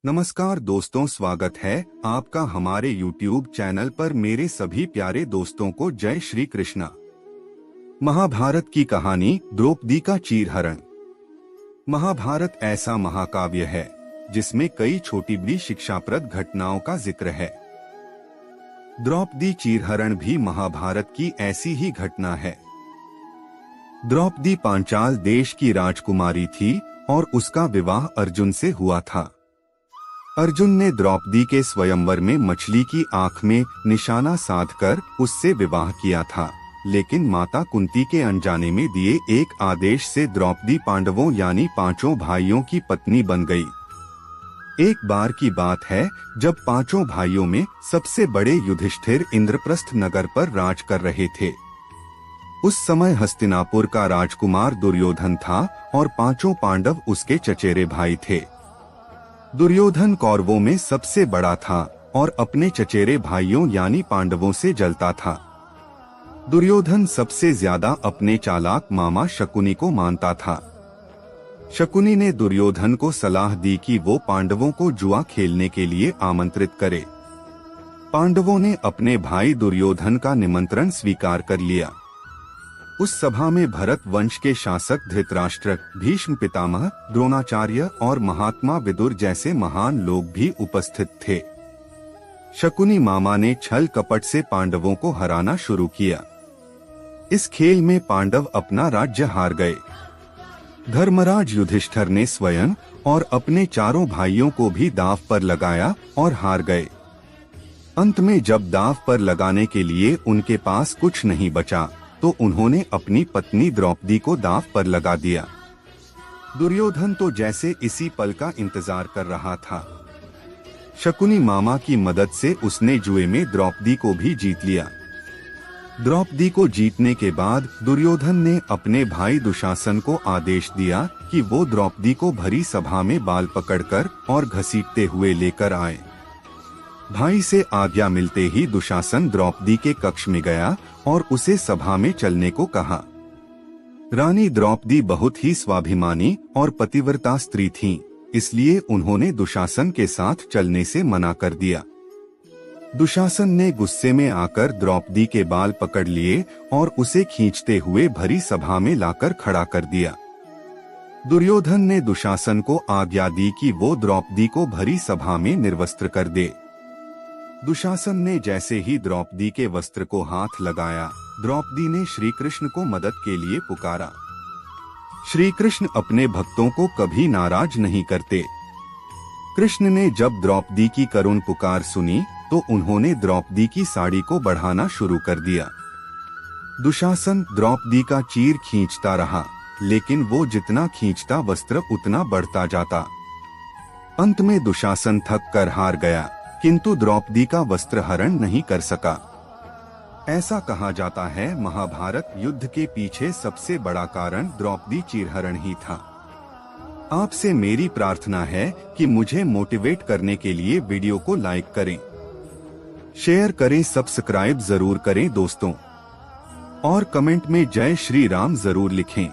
नमस्कार दोस्तों, स्वागत है आपका हमारे YouTube चैनल पर। मेरे सभी प्यारे दोस्तों को जय श्री कृष्ण। महाभारत की कहानी द्रौपदी का चीरहरण। महाभारत ऐसा महाकाव्य है जिसमें कई छोटी बड़ी शिक्षाप्रद घटनाओं का जिक्र है। द्रौपदी चीरहरण भी महाभारत की ऐसी ही घटना है। द्रौपदी पांचाल देश की राजकुमारी थी और उसका विवाह अर्जुन से हुआ था। अर्जुन ने द्रौपदी के स्वयंवर में मछली की आंख में निशाना साधकर उससे विवाह किया था, लेकिन माता कुंती के अनजाने में दिए एक आदेश से द्रौपदी पांडवों यानी पांचों भाइयों की पत्नी बन गई। एक बार की बात है जब पांचों भाइयों में सबसे बड़े युधिष्ठिर इंद्रप्रस्थ नगर पर राज कर रहे थे। उस समय हस्तिनापुर का राजकुमार दुर्योधन था और पांचों पांडव उसके चचेरे भाई थे। दुर्योधन कौरवों में सबसे बड़ा था और अपने चचेरे भाइयों यानी पांडवों से जलता था। दुर्योधन सबसे ज्यादा अपने चालाक मामा शकुनी को मानता था। शकुनी ने दुर्योधन को सलाह दी कि वो पांडवों को जुआ खेलने के लिए आमंत्रित करे। पांडवों ने अपने भाई दुर्योधन का निमंत्रण स्वीकार कर लिया। उस सभा में भरत वंश के शासक धृतराष्ट्र, भीष्म पितामह, द्रोणाचार्य और महात्मा विदुर जैसे महान लोग भी उपस्थित थे। शकुनी मामा ने छल कपट से पांडवों को हराना शुरू किया। इस खेल में पांडव अपना राज्य हार गए। धर्मराज युधिष्ठिर ने स्वयं और अपने चारों भाइयों को भी दांव पर लगाया और हार गए। अंत में जब दांव पर लगाने के लिए उनके पास कुछ नहीं बचा तो उन्होंने अपनी पत्नी द्रौपदी को दांव पर लगा दिया। दुर्योधन तो जैसे इसी पल का इंतजार कर रहा था। शकुनी मामा की मदद से उसने जुए में द्रौपदी को भी जीत लिया। द्रौपदी को जीतने के बाद दुर्योधन ने अपने भाई दुशासन को आदेश दिया कि वो द्रौपदी को भरी सभा में बाल पकड़कर और घसीटते हुए लेकर आए। भाई से आज्ञा मिलते ही दुशासन द्रौपदी के कक्ष में गया और उसे सभा में चलने को कहा। रानी द्रौपदी बहुत ही स्वाभिमानी और पतिव्रता स्त्री थीं, इसलिए उन्होंने दुशासन के साथ चलने से मना कर दिया। दुशासन ने गुस्से में आकर द्रौपदी के बाल पकड़ लिए और उसे खींचते हुए भरी सभा में लाकर खड़ा कर दिया। दुर्योधन ने दुशासन को आज्ञा दी कि वो द्रौपदी को भरी सभा में निर्वस्त्र कर दे। दुशासन ने जैसे ही द्रौपदी के वस्त्र को हाथ लगाया, द्रौपदी ने श्री कृष्ण को मदद के लिए पुकारा। श्री कृष्ण अपने भक्तों को कभी नाराज नहीं करते। कृष्ण ने जब द्रौपदी की करुण पुकार सुनी तो उन्होंने द्रौपदी की साड़ी को बढ़ाना शुरू कर दिया। दुशासन द्रौपदी का चीर खींचता रहा, लेकिन वो जितना खींचता वस्त्र उतना बढ़ता जाता। अंत में दुशासन थक कर हार गया, किंतु द्रौपदी का वस्त्र हरण नहीं कर सका। ऐसा कहा जाता है महाभारत युद्ध के पीछे सबसे बड़ा कारण द्रौपदी चीरहरण ही था। आपसे मेरी प्रार्थना है कि मुझे मोटिवेट करने के लिए वीडियो को लाइक करें, शेयर करें, सब्सक्राइब जरूर करें दोस्तों, और कमेंट में जय श्री राम जरूर लिखें।